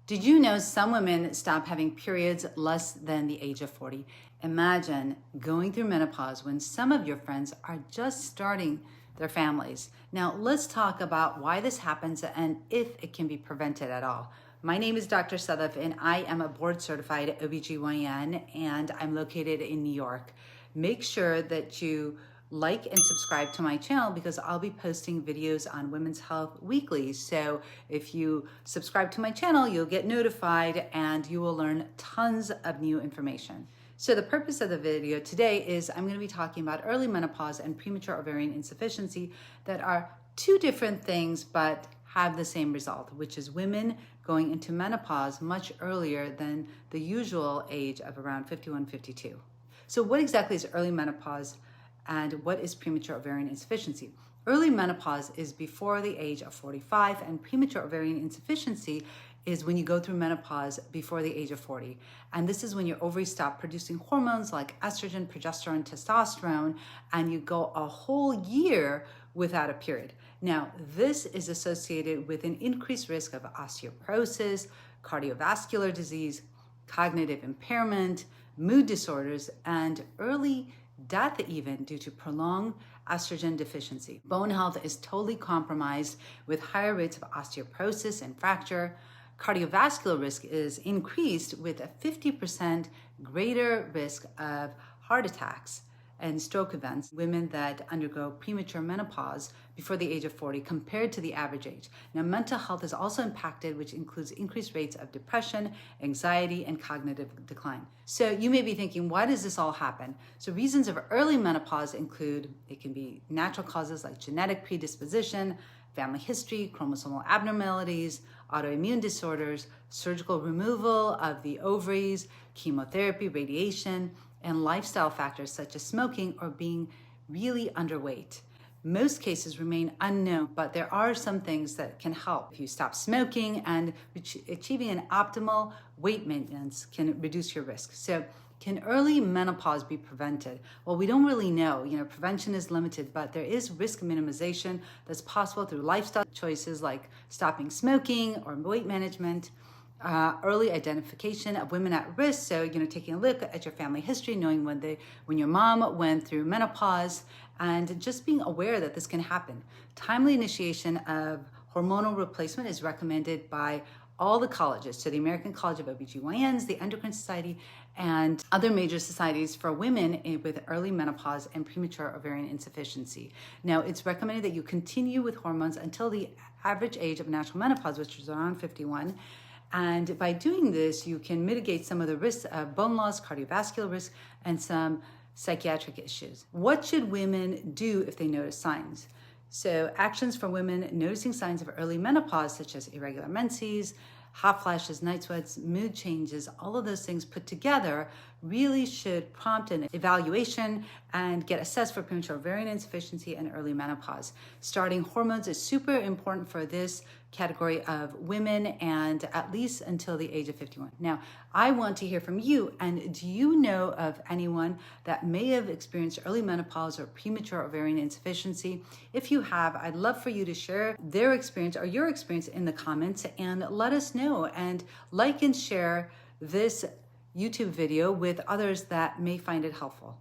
Did you know some women stop having periods less than the age of 40? Imagine going through menopause when some of your friends are just starting their families. Now, let's talk about why this happens and if it can be prevented at all. My name is Dr. Sadaf and I am a board certified OBGYN and I'm located in New York. Make sure that you like and subscribe to my channel because I'll be posting videos on women's health weekly. So if you subscribe to my channel, you'll get notified and you will learn tons of new information. So the purpose of the video today is I'm going to be talking about early menopause and premature ovarian insufficiency that are two different things but have the same result, which is women going into menopause much earlier than the usual age of around 51, 52. So what exactly is early menopause? And what is premature ovarian insufficiency? Early menopause is before the age of 45, and premature ovarian insufficiency is when you go through menopause before the age of 40. And this is when your ovaries stop producing hormones like estrogen, progesterone, testosterone, and you go a whole year without a period. Now, this is associated with an increased risk of osteoporosis, cardiovascular disease, cognitive impairment, mood disorders, and early death even due to prolonged estrogen deficiency. Bone health is totally compromised with higher rates of osteoporosis and fracture. Cardiovascular risk is increased with a 50% greater risk of heart attacks and stroke events, women that undergo premature menopause before the age of 40 compared to the average age. Now, mental health is also impacted, which includes increased rates of depression, anxiety, and cognitive decline. So you may be thinking, why does this all happen? So reasons of early menopause include, it can be natural causes like genetic predisposition, family history, chromosomal abnormalities, autoimmune disorders, surgical removal of the ovaries, chemotherapy, radiation, and lifestyle factors such as smoking or being really underweight. Most cases remain unknown, but there are some things that can help. If you stop smoking and achieving an optimal weight maintenance can reduce your risk. So can early menopause be prevented? Well, we don't really know. Prevention is limited, but there is risk minimization that's possible through lifestyle choices like stopping smoking or weight management. Early identification of women at risk. So, taking a look at your family history, knowing when your mom went through menopause, and just being aware that this can happen. Timely initiation of hormonal replacement is recommended by all the colleges, so the American College of OBGYNs, the Endocrine Society, and other major societies for women with early menopause and premature ovarian insufficiency. Now, it's recommended that you continue with hormones until the average age of natural menopause, which is around 51. And by doing this, you can mitigate some of the risks of bone loss, cardiovascular risk, and some psychiatric issues. What should women do if they notice signs? So actions for women noticing signs of early menopause, such as irregular menses, hot flashes, night sweats, mood changes, all of those things put together really should prompt an evaluation and get assessed for premature ovarian insufficiency and early menopause. Starting hormones is super important for this category of women and at least until the age of 51. Now, I want to hear from you, and do you know of anyone that may have experienced early menopause or premature ovarian insufficiency? If you have, I'd love for you to share their experience or your experience in the comments and let us know, and like and share this YouTube video with others that may find it helpful.